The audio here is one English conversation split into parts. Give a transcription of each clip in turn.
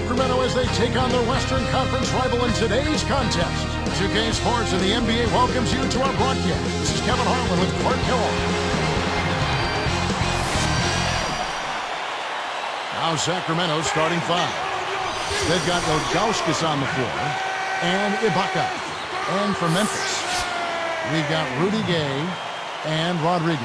Sacramento as they take on their Western Conference rival in today's contest. 2K Sports and the NBA welcomes you to our broadcast. This is Kevin Harlan with Clark Hill. Now Sacramento starting five. They've got Ilgauskas on the floor and Ibaka. And for Memphis, we've got Rudy Gay and Rodriguez.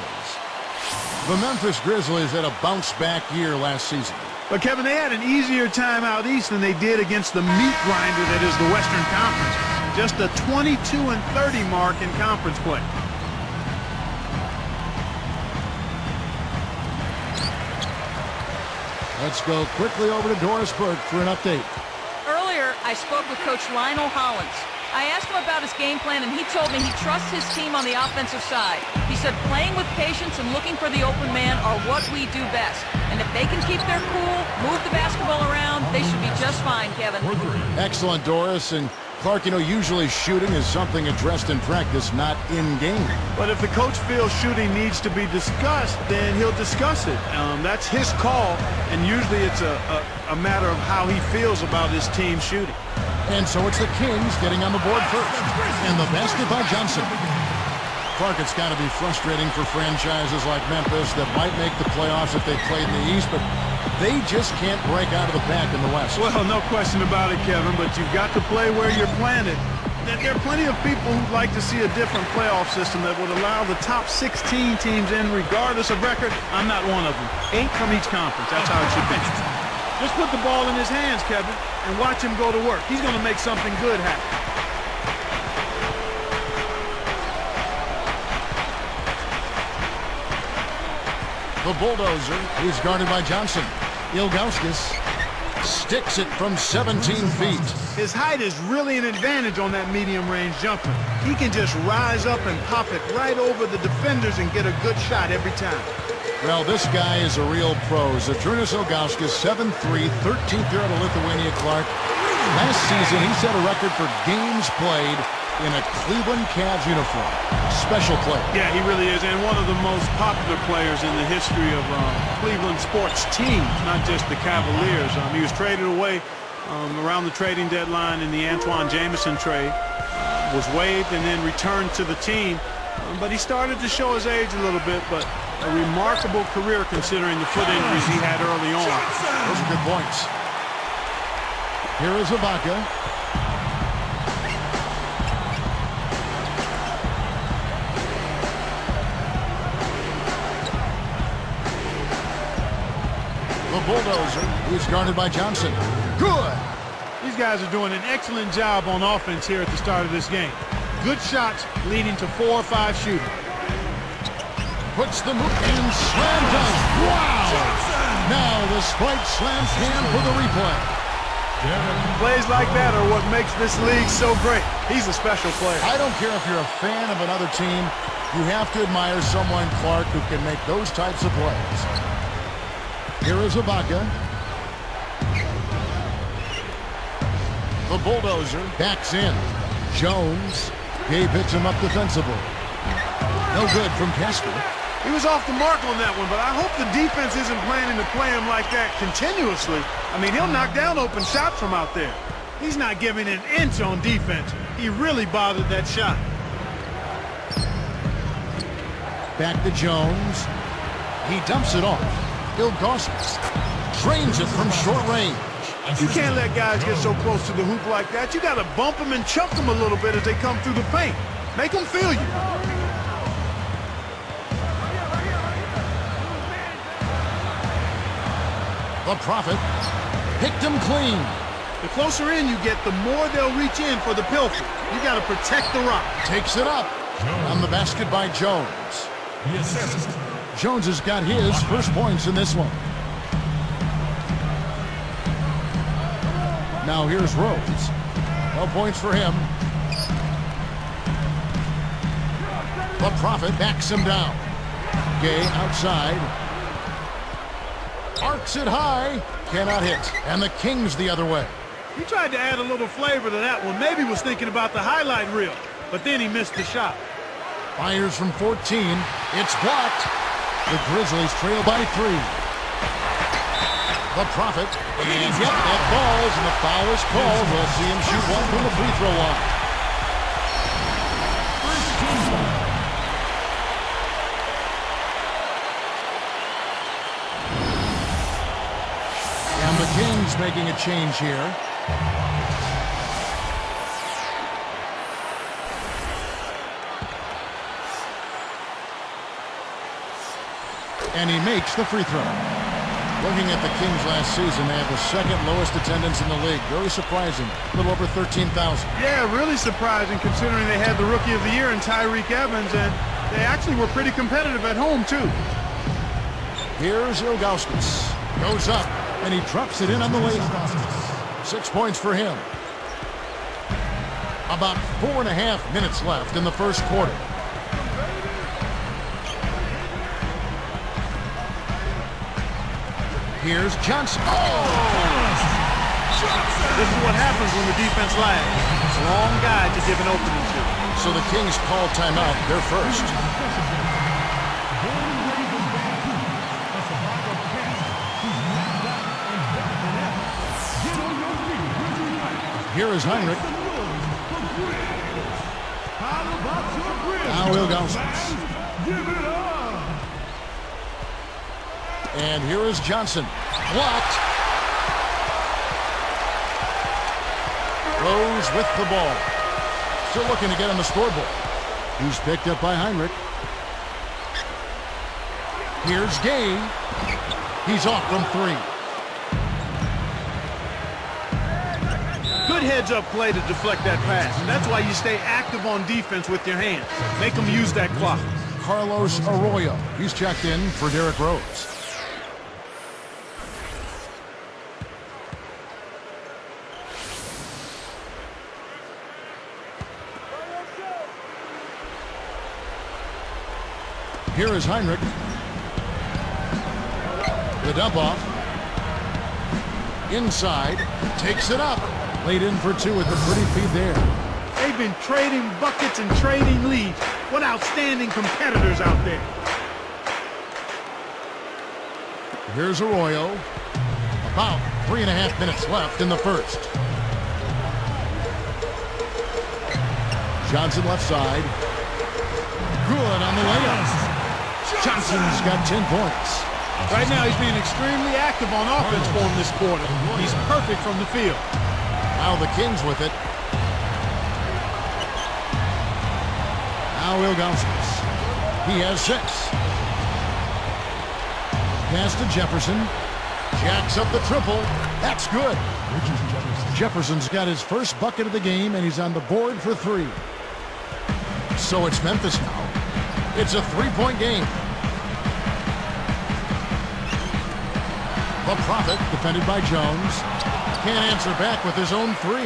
The Memphis Grizzlies had a bounce-back year last season. But, Kevin, they had an easier time out east than they did against the meat grinder that is the Western Conference. Just a 22-30 mark in conference play. Let's go quickly over to Doris Burke for an update. Earlier, I spoke with Coach Lionel Hollins. I asked him about his game plan, and he told me he trusts his team on the offensive side. He said playing with patience and looking for the open man are what we do best. And if they can keep their cool, move the basketball around, they should be just fine, Kevin. Excellent, Doris. And Clark, you know, usually shooting is something addressed in practice, not in-game. But if the coach feels shooting needs to be discussed, then he'll discuss it. That's his call, and usually it's a matter of how he feels about his team shooting. And so it's the Kings getting on the board first. And the basket by Johnson. Clark, it's got to be frustrating for franchises like Memphis that might make the playoffs if they played in the East, but they just can't break out of the pack in the West. Well, no question about it, Kevin, but you've got to play where you're planted. There are plenty of people who'd like to see a different playoff system that would allow the top 16 teams in regardless of record. I'm not one of them. 8 from each conference. That's how it should be. Just put the ball in his hands, Kevin, and watch him go to work. He's going to make something good happen. The bulldozer is guarded by Johnson. Ilgauskas sticks it from 17 feet. His height is really an advantage on that medium-range jumper. He can just rise up and pop it right over the defenders and get a good shot every time. Well, this guy is a real pro. Zydrunas Ilgauskas, 7'3", 13th year out of Lithuania, Clark. Last season, he set a record for games played in a Cleveland Cavs uniform. Special player. Yeah, he really is, and one of the most popular players in the history of Cleveland sports teams, not just the Cavaliers. He was traded away around the trading deadline in the Antoine Jameson trade, was waived and then returned to the team. But he started to show his age a little bit, but a remarkable career considering the foot injuries he had early on. Those are good points. Here is Ibaka. The bulldozer is guarded by Johnson. Good. These guys are doing an excellent job on offense here at the start of this game. Good shots leading to 4 or 5 shooting. Puts the move in, slam dunk. Wow! Now the spike slam can for the replay. Plays like that are what makes this league so great. He's a special player. I don't care if you're a fan of another team. You have to admire someone, Clark, who can make those types of plays. Here is Ibaka. The bulldozer backs in. Jones. Gabe hits him up defensively. No good from Kester. He was off the mark on that one, but I hope the defense isn't planning to play him like that continuously. I mean, he'll knock down open shots from out there. He's not giving an inch on defense. He really bothered that shot. Back to Jones. He dumps it off. Ilgauskas drains it from short range. You can't let guys get so close to the hoop like that. You got to bump them and chuck them a little bit as they come through the paint. Make them feel you. The Prophet picked him clean. The closer in you get, the more they'll reach in for the pilfer. You got to protect the rock. Takes it up. On the basket by Jones. Jones has got his first points in this one. Now here's Rhodes. No points for him. The Prophet backs him down. Gay outside. Arcs it high. Cannot hit. And the Kings the other way. He tried to add a little flavor to that one. Maybe was thinking about the highlight reel. But then he missed the shot. Fires from 14. It's blocked. The Grizzlies trail by 3. The Prophet. And yep, that falls, and the foul is called. We'll see him shoot one from the free throw line. And the Kings making a change here. And he makes the free throw. Looking at the Kings last season, they have the second lowest attendance in the league. Very surprising. A little over 13,000. Yeah, really surprising considering they had the Rookie of the Year in Tyreke Evans, and they actually were pretty competitive at home, too. Here's Ilgauskas. Goes up, and he drops it in on the layup. 6 points for him. About 4.5 minutes left in the first quarter. Here's Johnson. Oh! This is what happens when the defense lags. Long guy to give an opening to. So the Kings call timeout. They're first. Here is Heinrich. Now Ilgauskas. And here is Johnson. Blocked. Rose with the ball. Still looking to get on the scoreboard. He's picked up by Heinrich. Here's Gay. He's off from three. Good heads-up play to deflect that pass. That's why you stay active on defense with your hands. Make them use that clock. Carlos Arroyo. He's checked in for Derrick Rose. Here is Heinrich. The dump off. Inside. Takes it up. Laid in for two with the pretty feed there. They've been trading buckets and trading leads. What outstanding competitors out there. Here's Arroyo. About 3.5 minutes left in the first. Johnson left side. Good on the layup. Johnson's got 10 points. Right now he's being extremely active on offense for him this quarter. He's perfect from the field. Now the Kings with it. Now Ilgauskas. He has 6. Pass to Jefferson. Jacks up the triple. That's good. Jefferson's got his first bucket of the game, and he's on the board for 3. So it's Memphis now. It's a 3-point game. The Prophet, defended by Jones. Can't answer back with his own 3.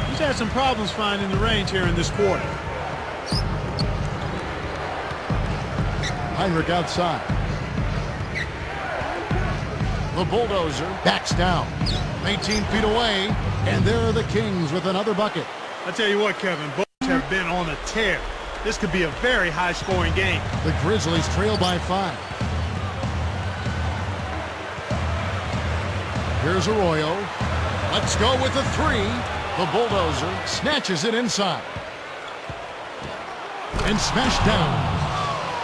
He's had some problems finding the range here in this quarter. Heinrich outside. The bulldozer backs down. 18 feet away, and there are the Kings with another bucket. I tell you what, Kevin, both have been on a tear. This could be a very high-scoring game. The Grizzlies trail by 5. Here's Arroyo. Let's go with the 3. The bulldozer snatches it inside. And smashed down.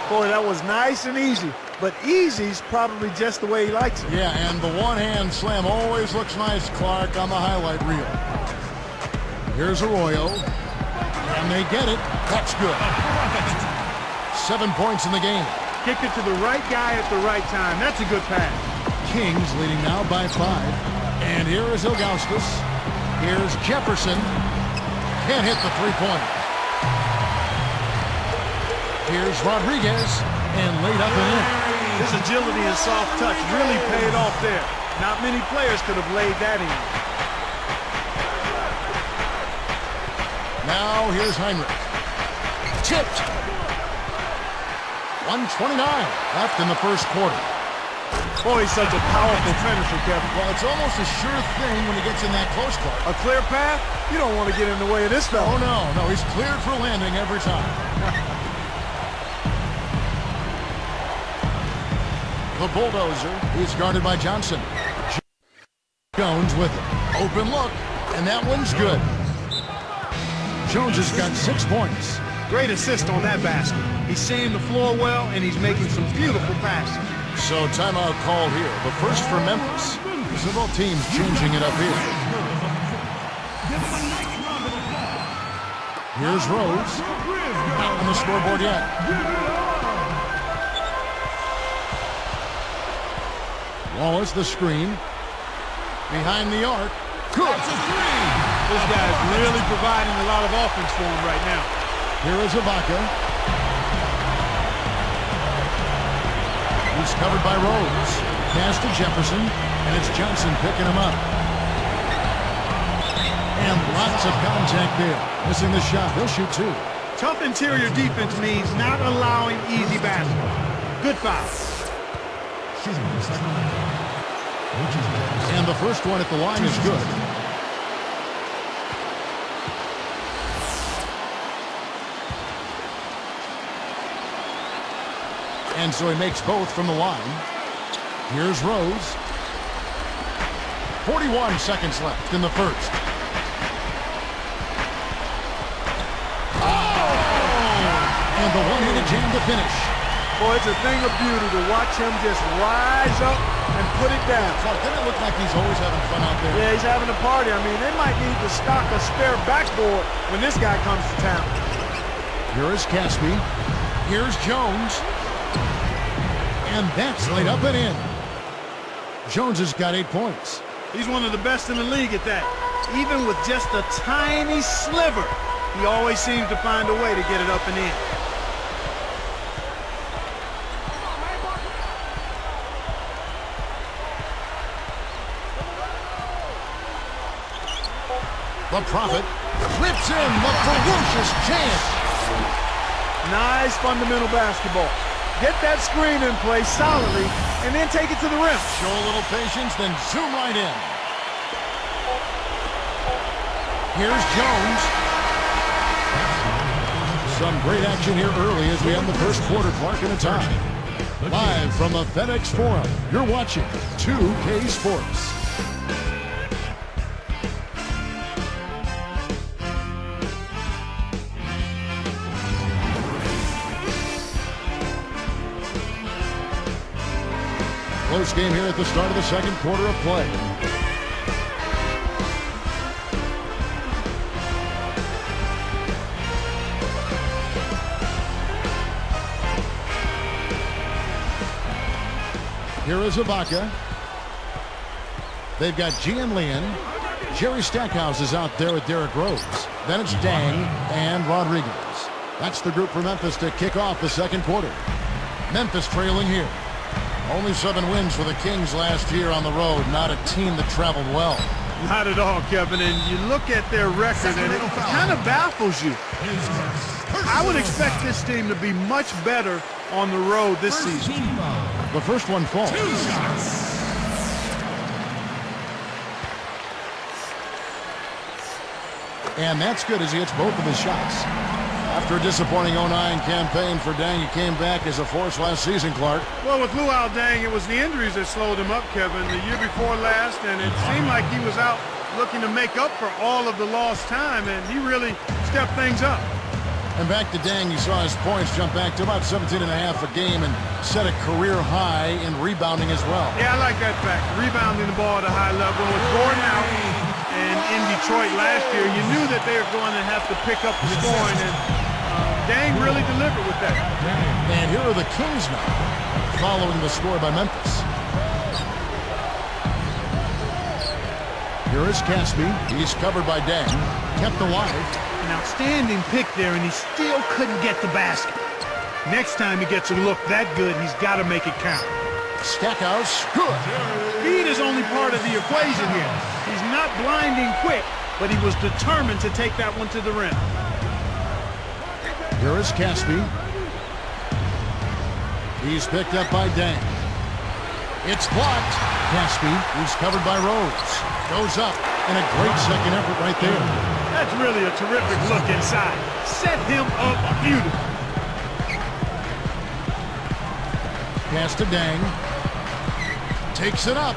Boy, that was nice and easy. But easy's probably just the way he likes it. Yeah, and the one-hand slam always looks nice, Clark, on the highlight reel. Here's Arroyo. And they get it. That's good. 7 points in the game. Kicked it to the right guy at the right time. That's a good pass. Kings leading now by 5. And here is Ilgauskas. Here's Jefferson. Can't hit the 3-pointer. Here's Rodriguez. And laid up and in. His agility and soft touch really paid off there. Not many players could have laid that in. Now here's Heinrich. Tipped. 1:29 left in the first quarter. Boy, he's such a powerful finisher, Kevin. Well, it's almost a sure thing when he gets in that close, Clark. A clear path? You don't want to get in the way of this fella. Oh, no, he's cleared for landing every time. The bulldozer is guarded by Johnson. Jones with it. Open look, and that one's good. Jones has got 6 points. Great assist on that basket. He's seeing the floor well, and he's making some beautiful passes. So timeout called here, but first for Memphis. Several teams changing it up here. Here's Rose. Not on the scoreboard yet. Wallace the screen. Behind the arc. Good. This guy's really providing a lot of offense for him right now. Here is Ibaka. He's covered by Rose. Pass to Jefferson, and it's Johnson picking him up. And lots of contact there. Missing the shot. He'll shoot 2. Tough interior defense means not allowing easy baskets. Good foul. And the first one at the line is good. And so he makes both from the line. Here's Rose. 41 seconds left in the first. Oh! And the one-handed jam to finish. Boy, it's a thing of beauty to watch him just rise up and put it down. Clark, doesn't it look like he's always having fun out there? Yeah, he's having a party. I mean, they might need to stock a spare backboard when this guy comes to town. Here is Caspi. Here's Jones. And that's laid up and in. Jones has got 8 points. He's one of the best in the league at that. Even with just a tiny sliver, he always seems to find a way to get it up and in. The Prophet clips in the ferocious chance. Nice fundamental basketball. Get that screen in place solidly, and then take it to the rim. Show a little patience, then zoom right in. Here's Jones. Some great action here early as we end the first quarter, Clark, in a tie. Live from the FedEx Forum, you're watching 2K Sports. Close game here at the start of the second quarter of play. Here is Ibaka. They've got Gian Leon. Jerry Stackhouse is out there with Derrick Rose. Then it's Dang and Rodriguez. That's the group for Memphis to kick off the second quarter. Memphis trailing here. Only 7 wins for the Kings last year on the road. Not a team that traveled well. Not at all, Kevin. And you look at their record, and it kind of baffles you. I would expect this team to be much better on the road this season. The first one falls. And that's good as he hits both of his shots. After a disappointing 09 campaign for Dang, he came back as a force last season, Clark. Well, with Luol Deng, it was the injuries that slowed him up, Kevin, the year before last, and it seemed like he was out looking to make up for all of the lost time, and he really stepped things up. And back to Dang, you saw his points jump back to about 17.5 a game and set a career high in rebounding as well. Yeah, I like that fact. Rebounding the ball at a high level. With Gordon out and in Detroit last year, you knew that they were going to have to pick up the scoring, and Dang really delivered with that. And here are the Kings now, following the score by Memphis. Here is Caspi. He's covered by Dang. Kept alive. An outstanding pick there, and he still couldn't get the basket. Next time he gets a look that good, he's got to make it count. Stackhouse, good. Speed is only part of the equation here. He's not blinding quick, but he was determined to take that one to the rim. Here is Caspi. He's picked up by Dang. It's blocked. Caspi, who's covered by Rose, goes up, and a great second effort right there. That's really a terrific look inside. Set him up beautifully. Pass to Dang. Takes it up.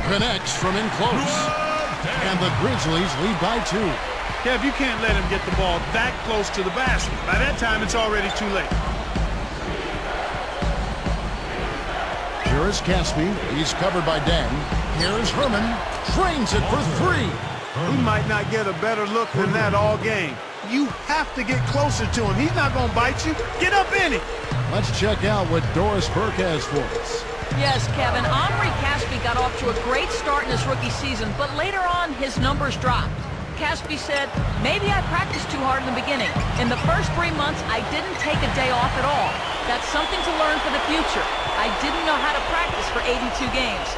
Connects from in close. And the Grizzlies lead by 2. Kev, you can't let him get the ball that close to the basket. By that time, it's already too late. Here is Caspi. He's covered by Dang. Here is Herman. Trains it for 3. He might not get a better look than that all game. You have to get closer to him. He's not going to bite you. Get up in it. Let's check out what Doris Burke has for us. Yes, Kevin. Omri Caspi got off to a great start in his rookie season, but later on, his numbers dropped. Caspi said, maybe I practiced too hard in the beginning. In the first 3 months, I didn't take a day off at all. That's something to learn for the future. I didn't know how to practice for 82 games.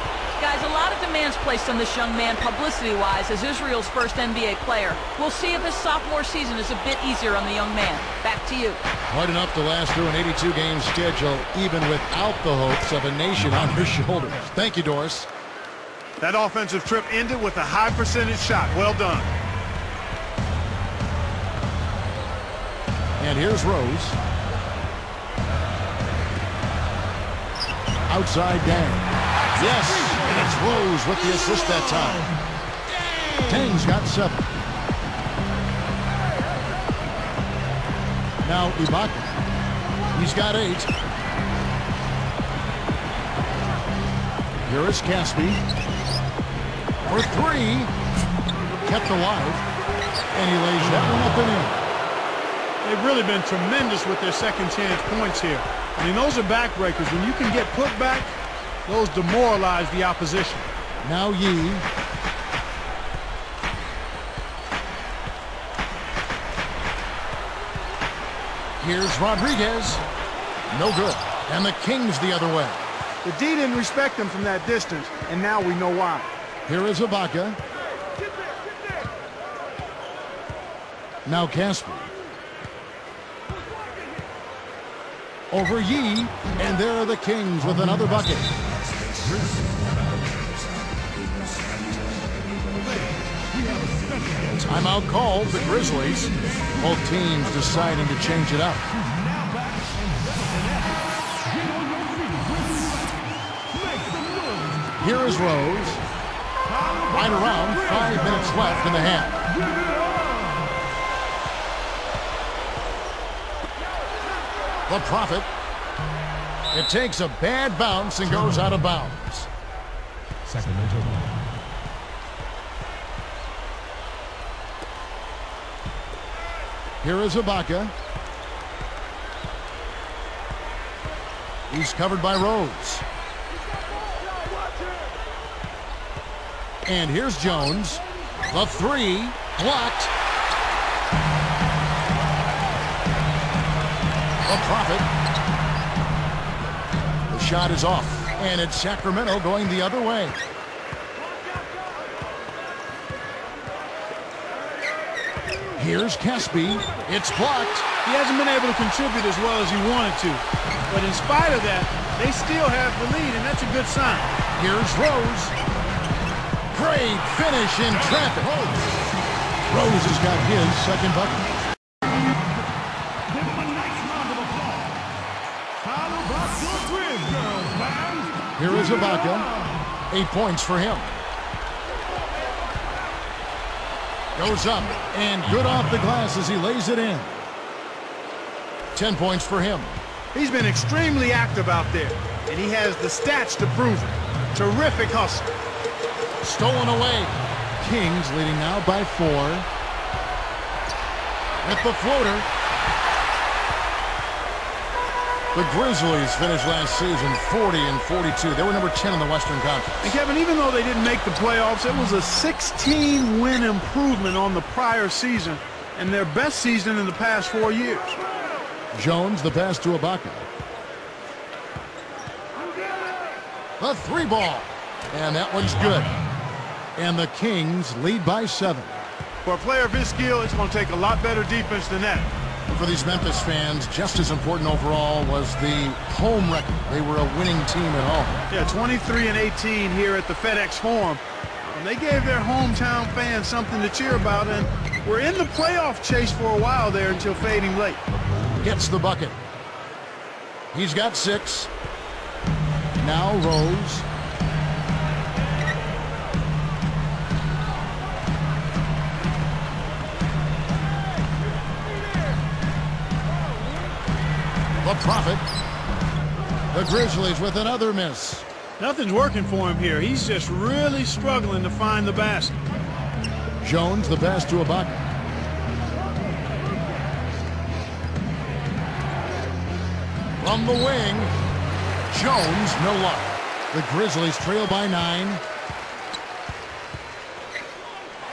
Guys, a lot of demands placed on this young man publicity-wise as Israel's first NBA player. We'll see if his sophomore season is a bit easier on the young man. Back to you. Quite enough to last through an 82-game schedule, even without the hopes of a nation on your shoulders. Thank you, Doris. That offensive trip ended with a high percentage shot. Well done. And here's Rose. Outside Dang. Yes, and it's Rose with the assist that time. Dang's got 7. Now Ibaka. He's got 8. Here is Caspi. For 3. Kept alive. And he lays that one up and in. They've really been tremendous with their second chance points here. I mean, those are backbreakers. When you can get put back, those demoralize the opposition. Now Yee. Here's Rodriguez. No good. And the Kings the other way. The D didn't respect him from that distance, and now we know why. Here is Ibaka. Now Caspi. Over Yee, and there are the Kings with another bucket. Timeout called, the Grizzlies. Both teams deciding to change it up. Here is Rose. Right around 5 minutes left in the half. The Prophet. It takes a bad bounce and goes out of bounds. Sacramento. Here is Ibaka. He's covered by Rose. And here's Jones. The 3 blocked. The Prophet. The shot is off, and it's Sacramento going the other way. Here's Caspi. It's blocked. He hasn't been able to contribute as well as he wanted to. But in spite of that, they still have the lead, and that's a good sign. Here's Rose. Great finish in traffic. Rose has got his second bucket. Here is Ibaka. 8 points for him. Goes up, and good off the glass as he lays it in. 10 points for him. He's been extremely active out there, and he has the stats to prove it. Terrific hustle. Stolen away. Kings leading now by 4. With the floater. The Grizzlies finished last season 40-42. They were number 10 in the Western Conference. And Kevin, even though they didn't make the playoffs, it was a 16-win improvement on the prior season and their best season in the past 4 years. Jones, the pass to Ibaka. The 3 ball. And that one's good. And the Kings lead by 7. For a player of his skill, it's going to take a lot better defense than that. For these Memphis fans, just as important overall was the home record. They were a winning team at home. Yeah, 23-18 here at the FedEx Forum. And they gave their hometown fans something to cheer about, and we're in the playoff chase for a while there until fading late. Gets the bucket. He's got 6. Now Rose. The Prophet. The Grizzlies with another miss. Nothing's working for him here. He's just really struggling to find the basket. Jones, the pass to Ibaka. From the wing, Jones, no luck. The Grizzlies trail by 9.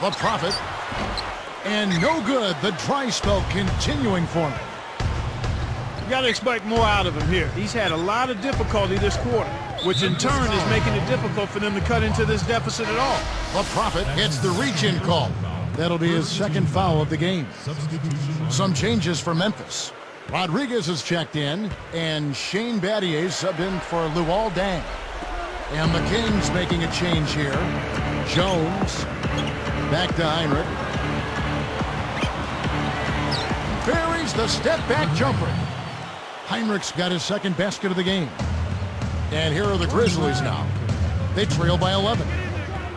The Prophet. And no good. The dry spell continuing for him. You got to expect more out of him here. He's had a lot of difficulty this quarter, which in turn is making it difficult for them to cut into this deficit at all. The Prophet gets the reach-in call. That'll be his second foul of the game. Some changes for Memphis. Rodriguez is checked in, and Shane Battier subbed in for Luol Deng. And the Kings making a change here. Jones back to Heinrich. Buries the step-back jumper. Heinrich's got his second basket of the game. And here are the Grizzlies now. They trail by 11.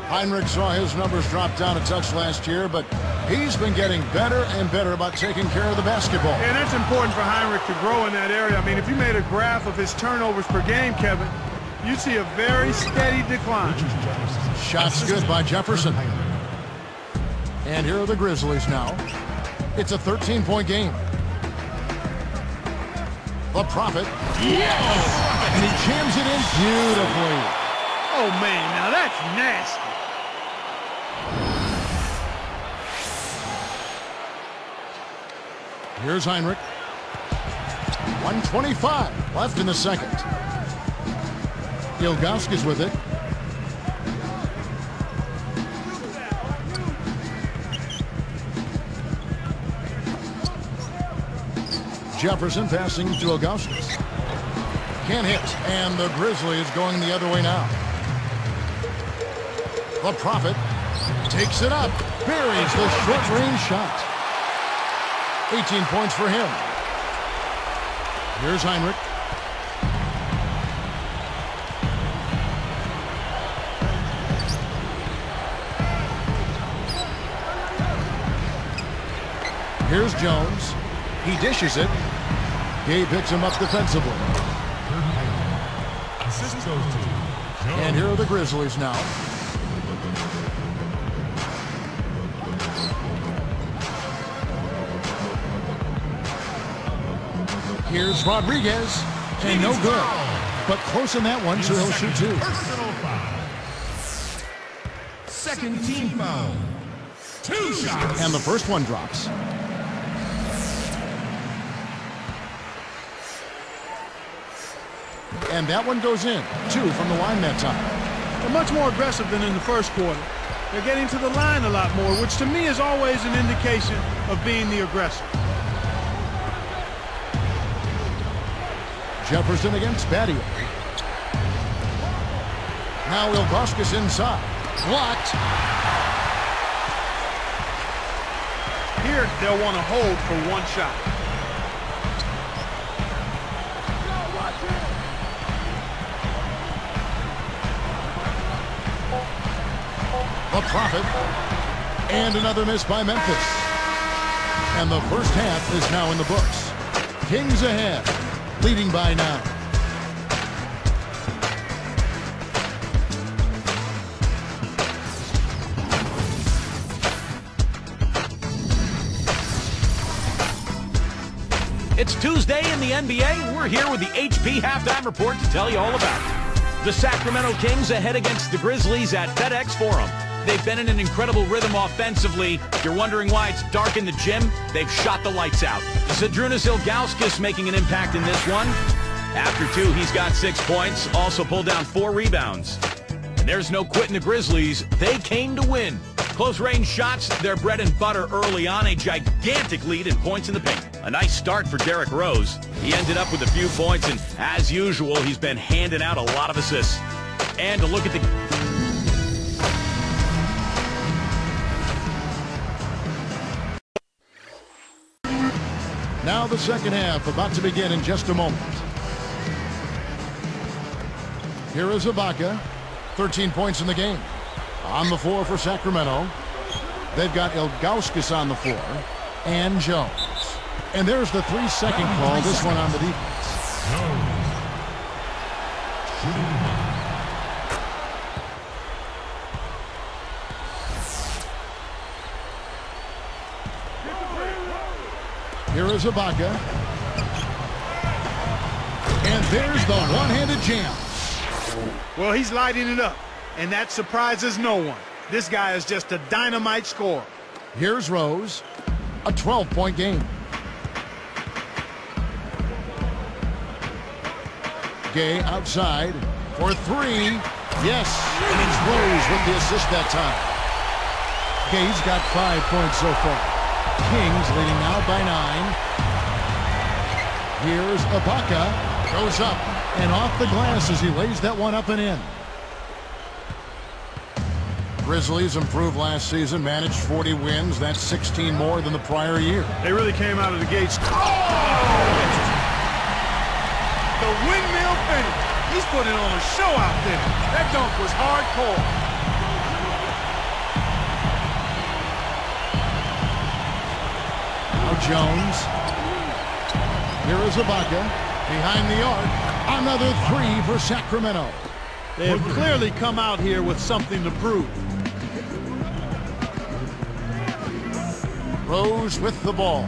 Heinrich saw his numbers drop down a touch last year, but he's been getting better and better about taking care of the basketball. And that's important for Heinrich to grow in that area. I mean, if you made a graph of his turnovers per game, Kevin, you'd see a very steady decline. Shots good by Jefferson. And here are the Grizzlies now. It's a 13-point game. The Prophet. Yes! And he jams it in beautifully. Oh, man, now that's nasty. Here's Heinrich. 1:25 left in the second. Ilgauskas with it. Jefferson passing to Ilgauskas. Can't hit, and the Grizzlies going the other way now. The Prophet takes it up, buries the short-range shot. 18 points for him. Here's Heinrich. Here's Jones. He dishes it. Gabe picks him up defensively. Assist goes to Jones. And here are the Grizzlies now. Here's Rodriguez. And no good. But close in that one, so he'll shoot 2. Personal foul. Second team foul. 2 shots. And the first one drops. And that one goes in. 2 from the line that time. They're much more aggressive than in the first quarter. They're getting to the line a lot more, which to me is always an indication of being the aggressor. Jefferson against Battier. Now Ilgauskas inside. Blocked. Here they'll want to hold for one shot. The Prophet. And another miss by Memphis. And the first half is now in the books. Kings ahead, leading by 9. It's Tuesday in the NBA. We're here with the HP Halftime Report to tell you all about it. The Sacramento Kings ahead against the Grizzlies at FedEx Forum. They've been in an incredible rhythm offensively. If you're wondering why it's dark in the gym, they've shot the lights out. Zydrunas Ilgauskas making an impact in this one. After 2, he's got 6 points, also pulled down 4 rebounds. And there's no quitting the Grizzlies. They came to win. Close-range shots, their bread and butter early on, a gigantic lead in points in the paint. A nice start for Derrick Rose. He ended up with a few points, and as usual, he's been handing out a lot of assists. And to look at the... Now the second half about to begin in just a moment. Here is Ibaka. 13 points in the game. On the floor for Sacramento. They've got Ilgauskas on the floor. And Jones. And there's the 3-second call, this one on the defense. Here is Ibaka. And there's the one-handed jam. Well, he's lighting it up, and that surprises no one. This guy is just a dynamite scorer. Here's Rose. A 12-point game. Gay outside for three. Yes, and it's Rose with the assist that time. Gay's got 5 points so far. Kings leading now by 9. Here's Ibaka. Goes up and off the glass as he lays that one up and in. Grizzlies improved last season, managed 40 wins. That's 16 more than the prior year. They really came out of the gates. The windmill finish. He's putting on a show out there. That dunk was hardcore. Now Jones. Here is Ibaka. Behind the arc. Another three for Sacramento. They have clearly come out here with something to prove. Rose with the ball.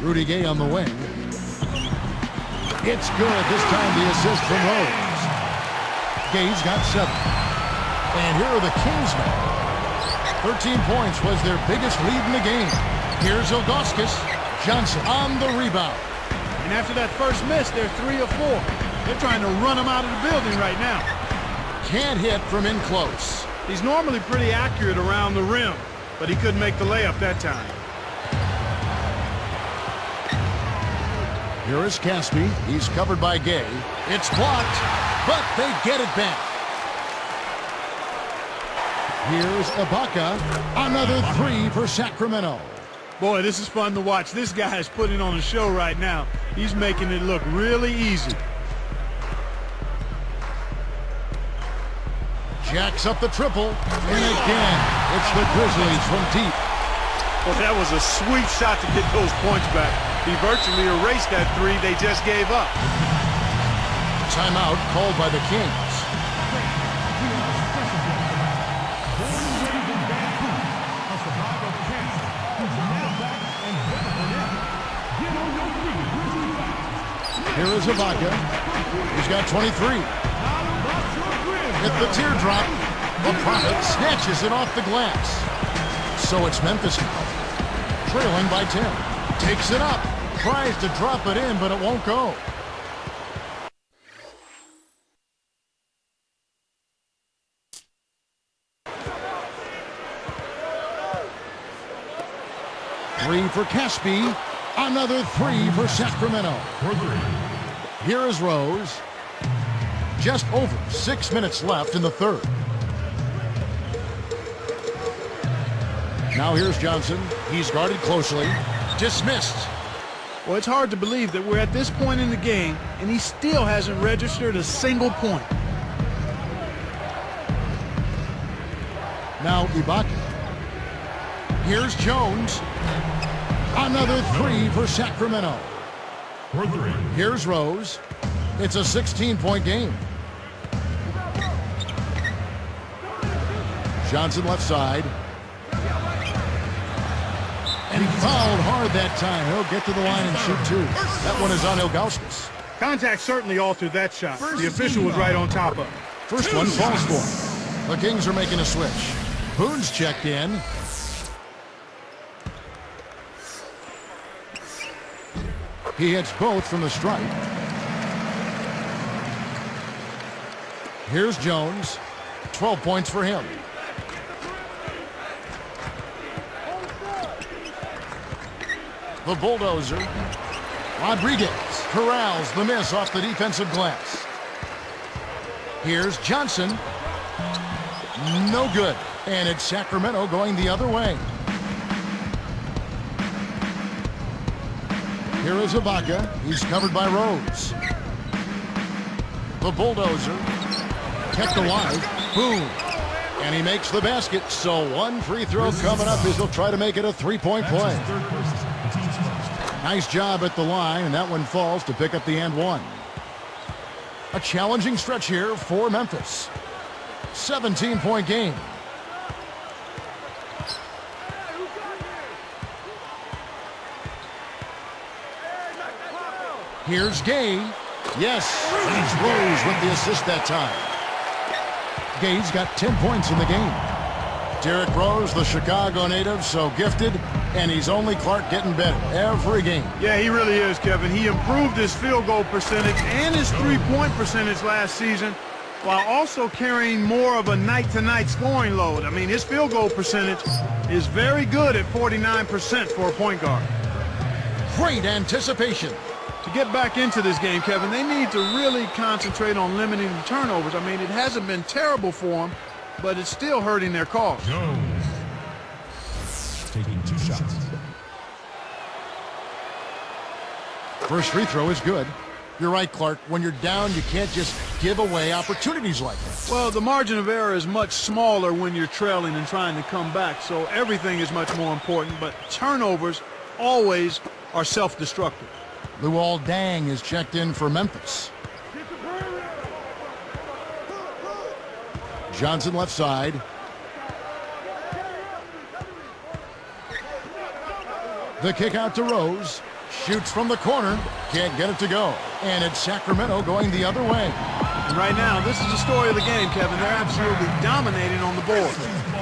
Rudy Gay on the wing. It's good. This time the assist from Rose. Gay's got 7. And here are the Kingsmen. 13 points was their biggest lead in the game. Here's Ilgauskas. Johnson on the rebound. And after that first miss, they're 3 of 4. They're trying to run him out of the building right now. Can't hit from in close. He's normally pretty accurate around the rim, but he couldn't make the layup that time. Here is Caspi. He's covered by Gay. It's blocked, but they get it back. Here's Ibaka. Another three for Sacramento. Boy, this is fun to watch. This guy is putting on a show right now. He's making it look really easy. Jacks up the triple. And again, it's the Grizzlies from deep. Well, that was a sweet shot to get those points back. He virtually erased that three they just gave up. Timeout called by the Kings. Here is Ibaka. He's got 23. Hit the teardrop. The Prophet snatches it off the glass. So it's Memphis now, trailing by 10. Takes it up. Tries to drop it in, but it won't go. Three for Caspi. Another three for Sacramento. Here is Rose. Just over 6 minutes left in the third. Now here's Johnson. He's guarded closely. Dismissed. Well, it's hard to believe that we're at this point in the game, and he still hasn't registered a single point. Now Ibaka. Here's Jones. Another three for Sacramento. Here's Rose. It's a 16-point game. Johnson left side. And he fouled hard that time. He'll get to the line and shoot two. That one is on Ilgauskas. Contact certainly altered that shot. The official was right on top of it. First one falls for him. The Kings are making a switch. Boone's checked in. He hits both from the stripe. Here's Jones. 12 points for him. The bulldozer. Rodriguez corrals the miss off the defensive glass. Here's Johnson. No good. And it's Sacramento going the other way. Here is Ibaka. He's covered by Rose. The bulldozer. Kept alive. Boom. And he makes the basket. So one free throw coming up as he'll try to make it a three-point play. Nice job at the line, and that one falls to pick up the and one. A challenging stretch here for Memphis. 17-point game. Here's Gay. Yes, it's Rose with the assist that time. Gay's got 10 points in the game. Derrick Rose, the Chicago native, so gifted, and he's only Clark getting better every game. Yeah, he really is, Kevin. He improved his field goal percentage and his three-point percentage last season while also carrying more of a night-to-night scoring load. I mean, his field goal percentage is very good at 49% for a point guard. Great anticipation. To get back into this game, Kevin, they need to really concentrate on limiting the turnovers. I mean, it hasn't been terrible for them, but it's still hurting their cause. Jones taking 2 shots. First free throw is good. You're right, Clark. When you're down, you can't just give away opportunities like that. Well, the margin of error is much smaller when you're trailing and trying to come back, so everything is much more important, but turnovers always are self-destructive. Luol Deng is checked in for Memphis. Johnson left side. The kick out to Rose. Shoots from the corner. Can't get it to go. And it's Sacramento going the other way. And right now, this is the story of the game, Kevin. They're absolutely dominating on the board.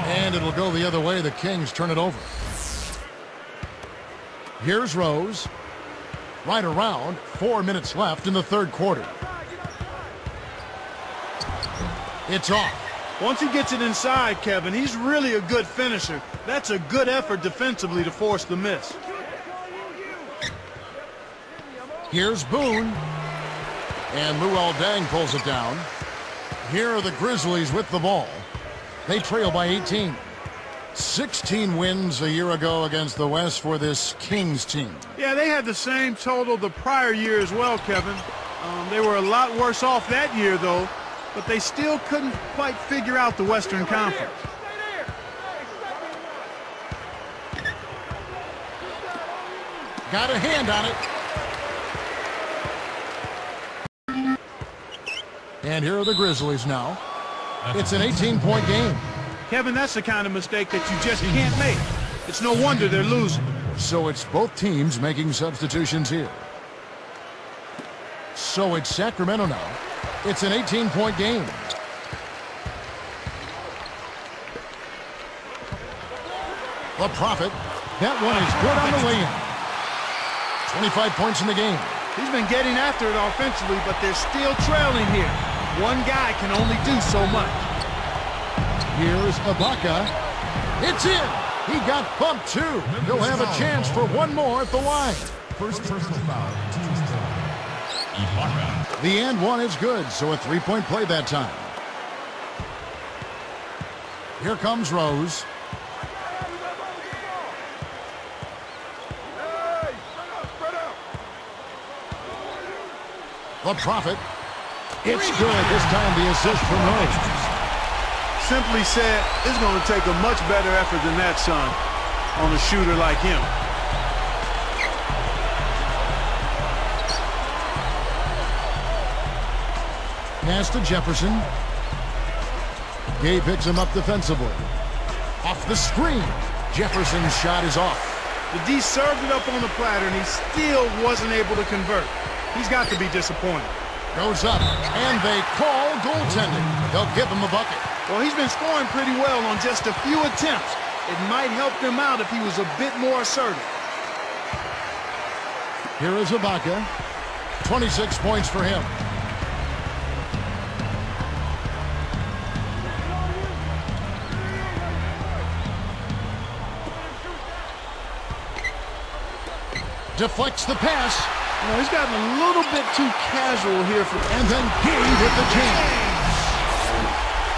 And it'll go the other way. The Kings turn it over. Here's Rose. Right around 4 minutes left in the third quarter. It's off. Once he gets it inside, Kevin, he's really a good finisher. That's a good effort defensively to force the miss. Here's Boone. And Luol Deng pulls it down. Here are the Grizzlies with the ball. They trail by 18. 16 wins a year ago against the West for this Kings team. Yeah, they had the same total the prior year as well, Kevin. They were a lot worse off that year, though, but they still couldn't quite figure out the Western Conference. Got a hand on it. And here are the Grizzlies now. It's an 18-point game. Kevin, that's the kind of mistake that you just can't make. It's no wonder they're losing. So it's both teams making substitutions here. So it's Sacramento now. It's an 18-point game. The Prophet. That one is good on the lay-in. 25 points in the game. He's been getting after it offensively, but they're still trailing here. One guy can only do so much. Here's Ibaka. It's in. He got bumped too. He'll have a chance for one more at the line. First personal foul. Ibaka. The and one is good, so a three-point play that time. Here comes Rose. The Prophet. It's good. This time the assist from Rose. Simply said, it's going to take a much better effort than that, son, on a shooter like him. Pass to Jefferson. Gay picks him up defensively. Off the screen. Jefferson's shot is off. The D served it up on the platter, and he still wasn't able to convert. He's got to be disappointed. Goes up, and they call goaltending. They'll give him a bucket. Well, he's been scoring pretty well on just a few attempts. It might help him out if he was a bit more assertive. Here is Ibaka. 26 points for him. Deflects the pass. You know, he's gotten a little bit too casual here for. And then Gay with the jam.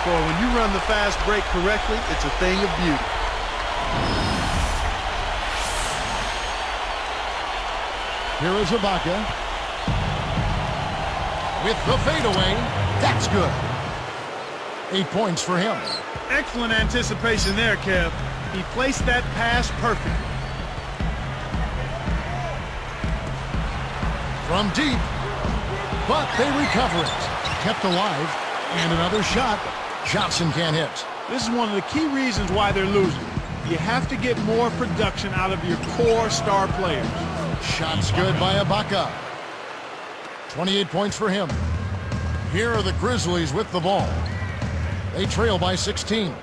Boy, when you run the fast break correctly, it's a thing of beauty. Here is Ibaka. With the fadeaway. That's good. 8 points for him. Excellent anticipation there, Kev. He placed that pass perfectly. from deep, but they recover it. Kept alive, and another shot. Johnson can't hit. This is one of the key reasons why they're losing. You have to get more production out of your core star players. Shot's good by Ibaka. 28 points for him. Here are the Grizzlies with the ball. They trail by 16.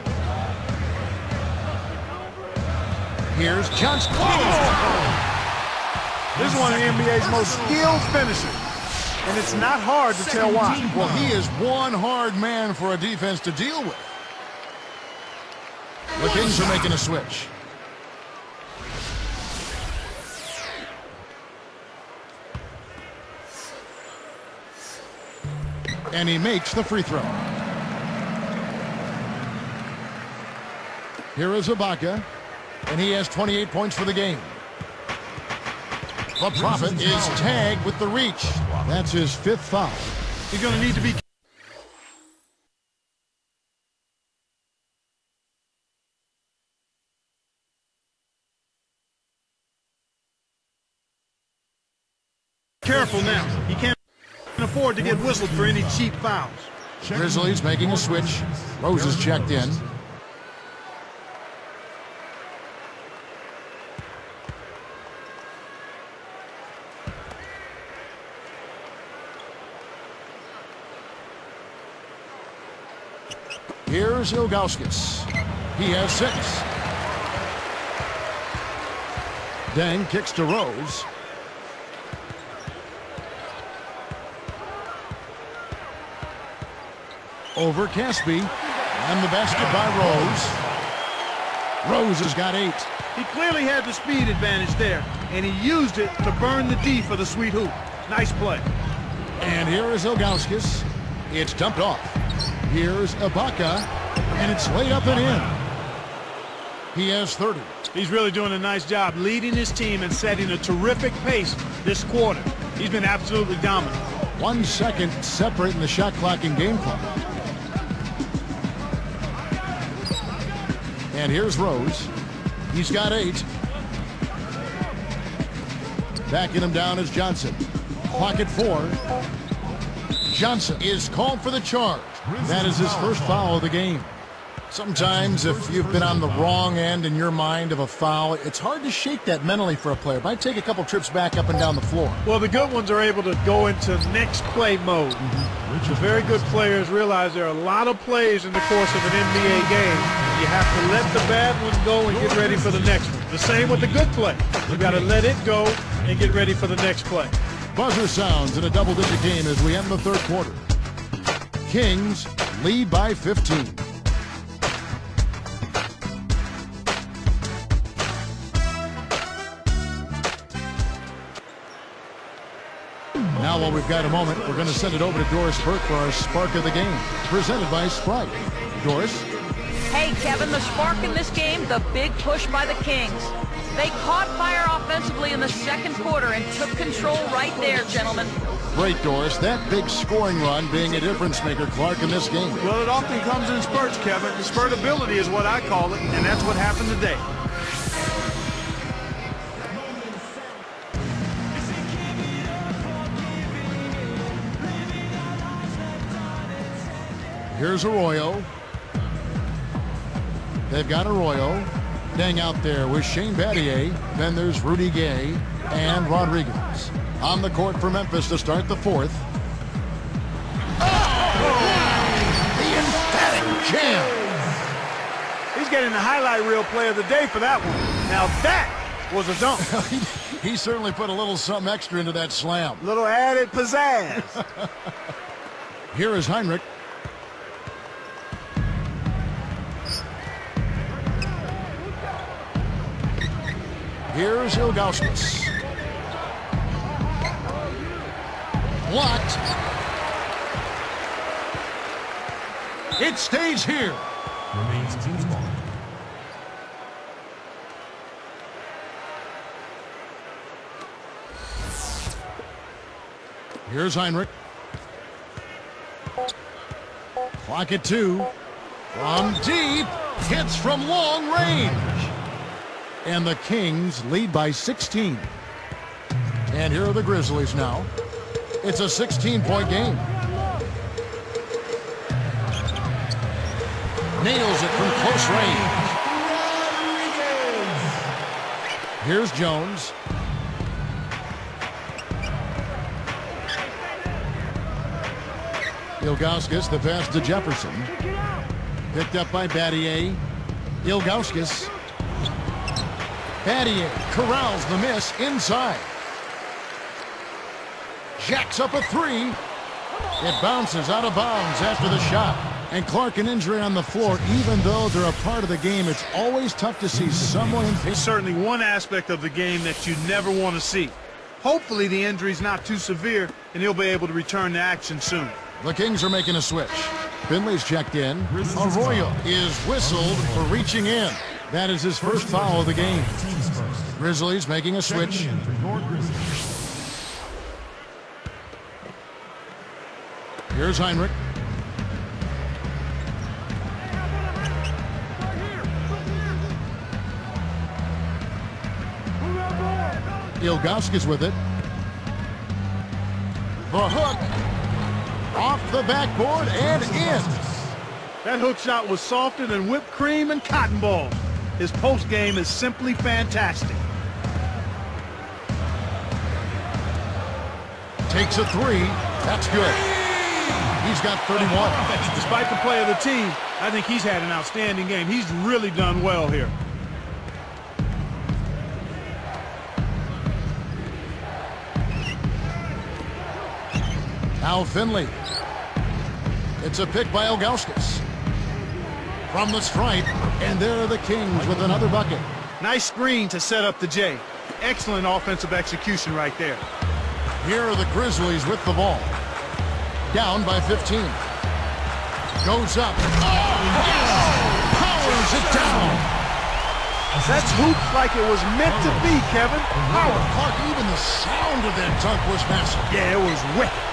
Here's Johnson. This is one of the NBA's most skilled finishers, and it's not hard to tell why. Well, he is one hard man for a defense to deal with. The Kings are making a switch. And he makes the free throw. Here is Ibaka, and he has 28 points for the game. The Prophet is tagged with the reach. That's his 5th foul. He's going to need to be careful now. He can't afford to get whistled for any cheap fouls. Grizzlies making a switch. Rose is checked in. Here's Ilgauskas. He has 6. Deng kicks to Rose. Over Caspi, and the basket by Rose. Rose has got 8. He clearly had the speed advantage there, and he used it to burn the D for the sweet hoop. Nice play. And here is Ilgauskas. It's dumped off. Here's Ibaka, and it's laid up and in. He has 30. He's really doing a nice job leading his team and setting a terrific pace this quarter. He's been absolutely dominant. 1 second separating the shot clock and game clock. And here's Rose. He's got 8. Backing him down is Johnson. Clock at 4. Johnson is called for the charge. That is his first foul of the game. Sometimes if you've been on the wrong end in your mind of a foul, it's hard to shake that mentally for a player. It might take a couple trips back up and down the floor. Well, the good ones are able to go into next play mode. The very good players realize there are a lot of plays in the course of an NBA game. You have to let the bad one go and get ready for the next one. The same with the good play. You got to let it go and get ready for the next play. Buzzer sounds in a double-digit game as we end the third quarter. Kings lead by 15. Now, while we've got a moment, we're going to send it over to Doris Burke for our Spark of the Game, presented by Sprite. Doris? Hey, Kevin, the spark in this game, the big push by the Kings. They caught fire offensively in the second quarter and took control right there, gentlemen. Great, Doris. That big scoring run being a difference maker, Clark, in this game. Well, it often comes in spurts, Kevin. The spurtability is what I call it, and that's what happened today. Here's Arroyo. They've got Arroyo. Deng out there with Shane Battier. Then there's Rudy Gay and Rodriguez. On the court for Memphis to start the fourth. The emphatic jam. He's getting the highlight reel play of the day for that one. Now that was a dunk. He certainly put a little something extra into that slam. Little added pizzazz. Here is Heinrich. Here's Ilgauskas. Blocked. It stays here. Remains team ball. Here's Heinrich. Clock at 2. From deep. Hits from long range. And the Kings lead by 16. And here are the Grizzlies now. It's a 16-point game. Nails it from close range. Here's Jones. Ilgauskas, the pass to Jefferson. Picked up by Battier. Ilgauskas. Battier corrals the miss inside. Jacks up a three. It bounces out of bounds after the shot. And Clark, an injury on the floor. Even though they're a part of the game, it's always tough to see someone in pain. Certainly one aspect of the game that you never want to see. Hopefully the injury's not too severe and he'll be able to return to action soon. The Kings are making a switch. Finley's checked in. Arroyo is whistled for reaching in. That is his first foul of the game. Grizzlies making a switch. Here's Heinrich. Ilgauskas with it. The hook. Off the backboard and in. That hook shot was softer than whipped cream and cotton balls. His post game is simply fantastic. Takes a three. That's good. He's got 31. Despite the play of the team, I think he's had an outstanding game. He's really done well here. Now Finley. It's a pick by Ilgauskas. From the stripe, and there are the Kings with another bucket. Nice screen to set up the J. Excellent offensive execution right there. Here are the Grizzlies with the ball. Down by 15. Goes up. Powers it down. That's hoops like it was meant to be, Kevin. Howard Clark, even the sound of that dunk was massive. Yeah, it was wicked.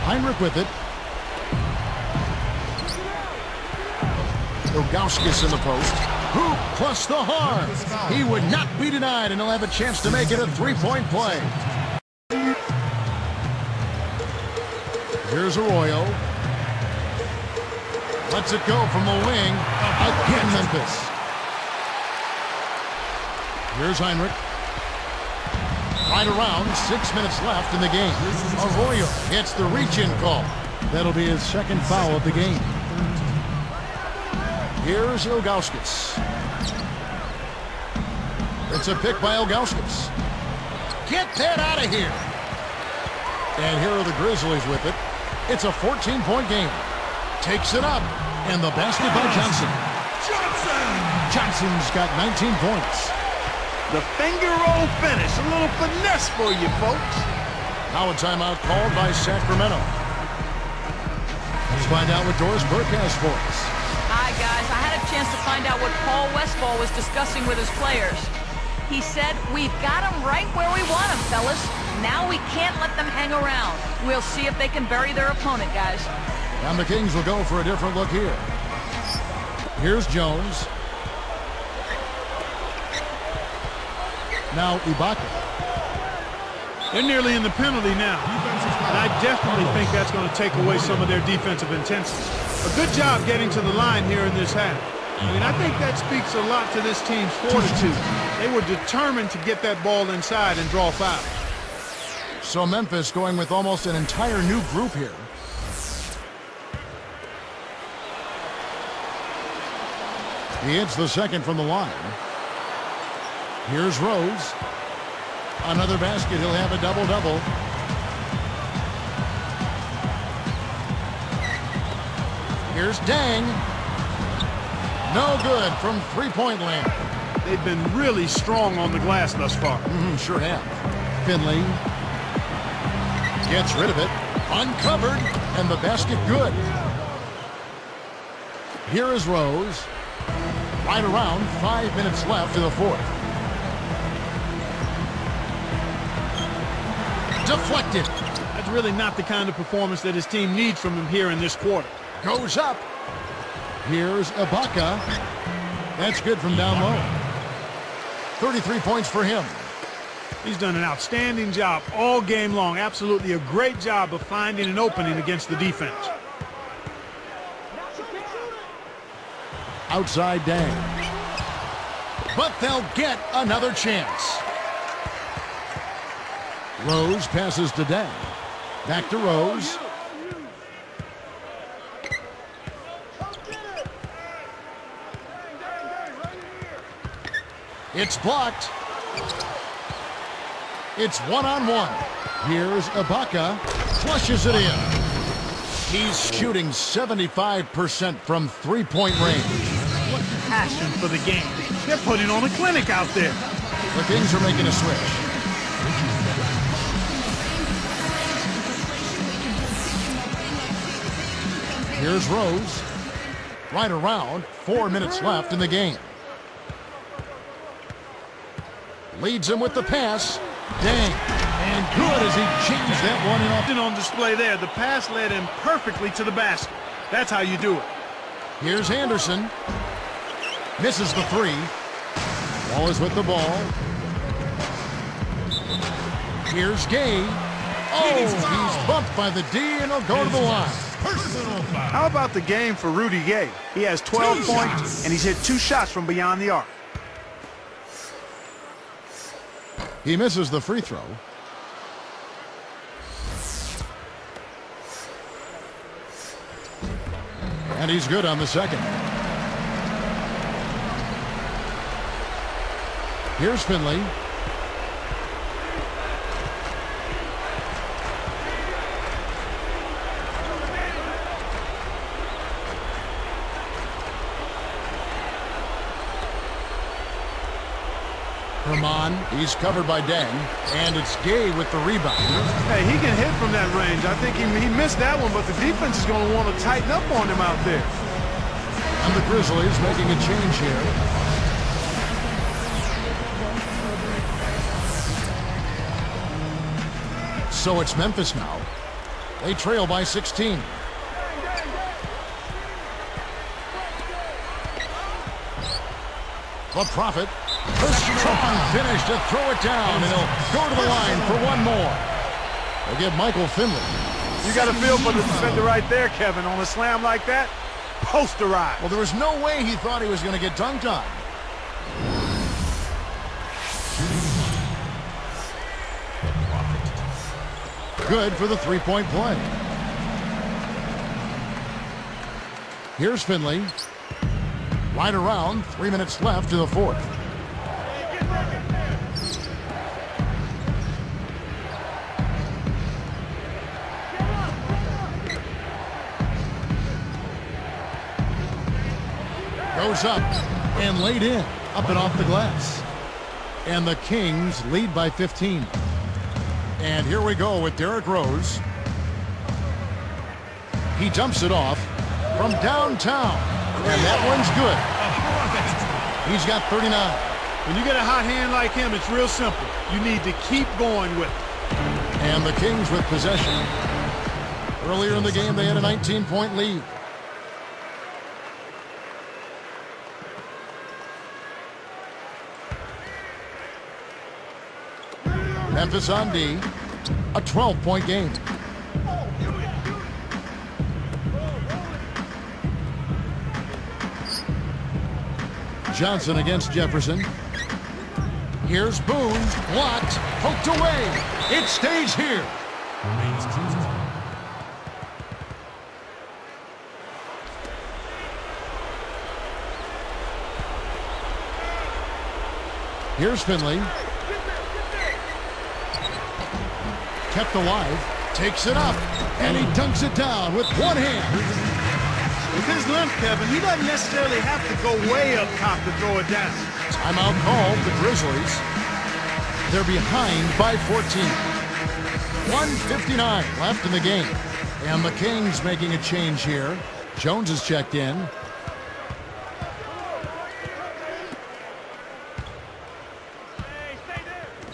Heinrich with it. Ilgauskas in the post. Hoop plus the harm. He would not be denied, and he'll have a chance to make it a three-point play. Here's Arroyo. Lets it go from the wing. Again, Memphis. Here's Heinrich. Right around, 6 minutes left in the game. Arroyo hits the reach-in call. That'll be his second foul of the game. Here's Ilgauskas. It's a pick by Ilgauskas. Get that out of here. And here are the Grizzlies with it. It's a 14-point game. Takes it up. And the basket by Johnson. Johnson's got 19 points. The finger roll finish. A little finesse for you, folks. Now a timeout called by Sacramento. Let's find out what Doris Burke has for us. Hi, guys. I had a chance to find out what Paul Westphal was discussing with his players. He said, we've got them right where we want them, fellas. Now we can't let them hang around. We'll see if they can bury their opponent, guys. And the Kings will go for a different look here. Here's Jones. Now Ibaka. They're nearly in the penalty now. And I definitely think that's going to take away some of their defensive intensity. A good job getting to the line here in this half. I mean, I think that speaks a lot to this team's fortitude. They were determined to get that ball inside and draw fouls. So Memphis going with almost an entire new group here. He hits the second from the line. Here's Rose. Another basket. He'll have a double-double. Here's Dang. No good from three-point land. They've been really strong on the glass thus far. Sure have. Finley gets rid of it. Uncovered. And the basket good. Here is Rose. Right around 5 minutes left in the fourth. Deflected. That's really not the kind of performance that his team needs from him here in this quarter. Goes up. Here's Ibaka. That's good from down low. 33 points for him. He's done an outstanding job all game long. Absolutely a great job of finding an opening against the defense. Outside Dang. But they'll get another chance. Rose passes to Dang. Back to Rose. It's blocked. It's one-on-one. Here's Ibaka. Flushes it in. He's shooting 75% from three-point range. What passion for the game. They're putting on a clinic out there. The Kings are making a switch. Here's Rose. Right around. 4 minutes left in the game. Leads him with the pass. Dang. And good as he changed that one in. On display there. The pass led him perfectly to the basket. That's how you do it. Here's Anderson. Misses the three. Wallace with the ball. Here's Gay. Oh, he's bumped by the D, and he'll go to the line. How about the game for Rudy Gay? He has 12 points, and he's hit 2 shots from beyond the arc. He misses the free throw. And he's good on the second. Here's Finley. Herman, he's covered by Deng, and it's Gay with the rebound. Hey, he can hit from that range. I think he missed that one, but the defense is going to want to tighten up on him out there. And the Grizzlies making a change here. So it's Memphis now. They trail by 16. The Prophet. A strong finish to throw it down, and he'll go to the line for one more. They'll give Michael Finley. You got a feel for the defender right there, Kevin. On a slam like that, posterize. Well, there was no way he thought he was going to get dunked on. Good for the three-point play. Here's Finley. Right around, 3 minutes left to the fourth. Goes up and laid in, up and off the glass. And the Kings lead by 15. And here we go with Derrick Rose. He dumps it off from downtown. And that one's good. He's got 39. When you get a hot hand like him, it's real simple. You need to keep going with it. And the Kings with possession. Earlier in the game, they had a 19-point lead. Memphis on D. A 12-point game. Johnson against Jefferson. Here's Boone. Blocked. Poked away. It stays here. Remains Kinsg. Here's Finley. Kept alive. Takes it up. And he dunks it down with one hand. With his length, Kevin, he doesn't necessarily have to go way up top to throw it down. Timeout called, the Grizzlies. They're behind by 14. 1:59 left in the game. And the Kings making a change here. Jones is checked in.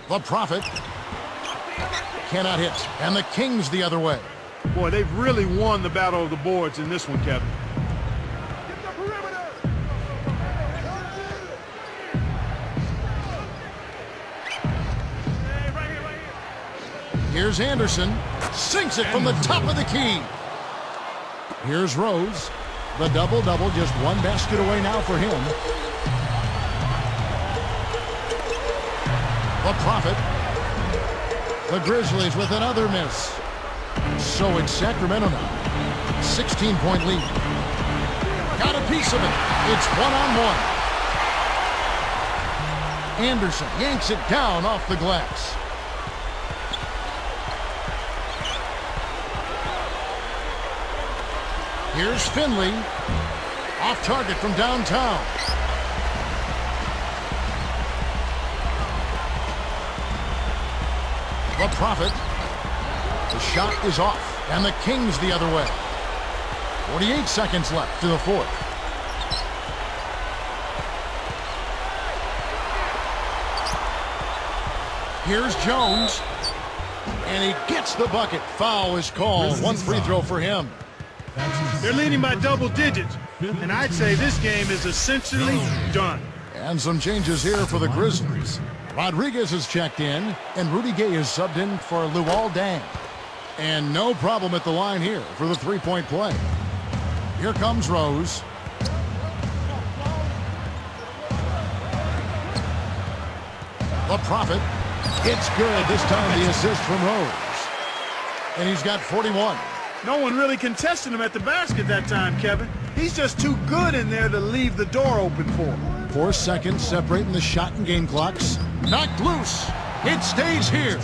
The Prophet cannot hit. And the Kings the other way. Boy, they've really won the battle of the boards in this one, Kevin. Here's Anderson. Sinks it from the top of the key. Here's Rose. The double-double, just one basket away now for him. The Prophet. The Grizzlies with another miss. So it's Sacramento now. 16-point lead. Got a piece of it. It's one-on-one. Anderson yanks it down off the glass. Here's Finley. Off target from downtown. The Prophet. The shot is off, and the Kings the other way. 48 seconds left to the fourth. Here's Jones. And he gets the bucket. Foul is called. One free throw for him. They're leading by double digits, and I'd say this game is essentially done. And some changes here for the Grizzlies. Rodriguez is checked in, and Rudy Gay is subbed in for Luol Deng. And no problem at the line here for the three-point play. Here comes Rose. The Prophet. It's good. This time the assist from Rose. And he's got 41. No one really contested him at the basket that time, Kevin. He's just too good in there to leave the door open for him. 4 seconds separating the shot and game clocks. Knocked loose. It stays here.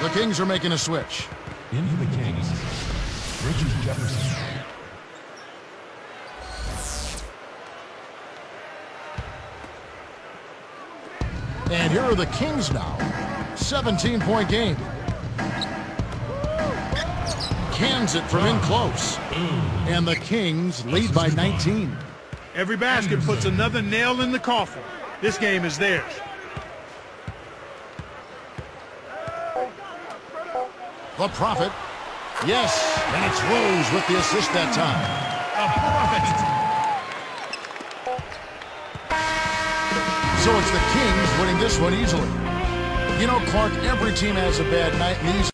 The Kings are making a switch. In for the Kings, Richard Jefferson. And here are the Kings now. 17-point game. Cans it from in close. And the Kings lead by 19. Every basket puts another nail in the coffin. This game is theirs. The Prophet. Yes, and it's Rose with the assist that time. So it's the Kings winning this one easily. You know, Clark, every team has a bad night, and these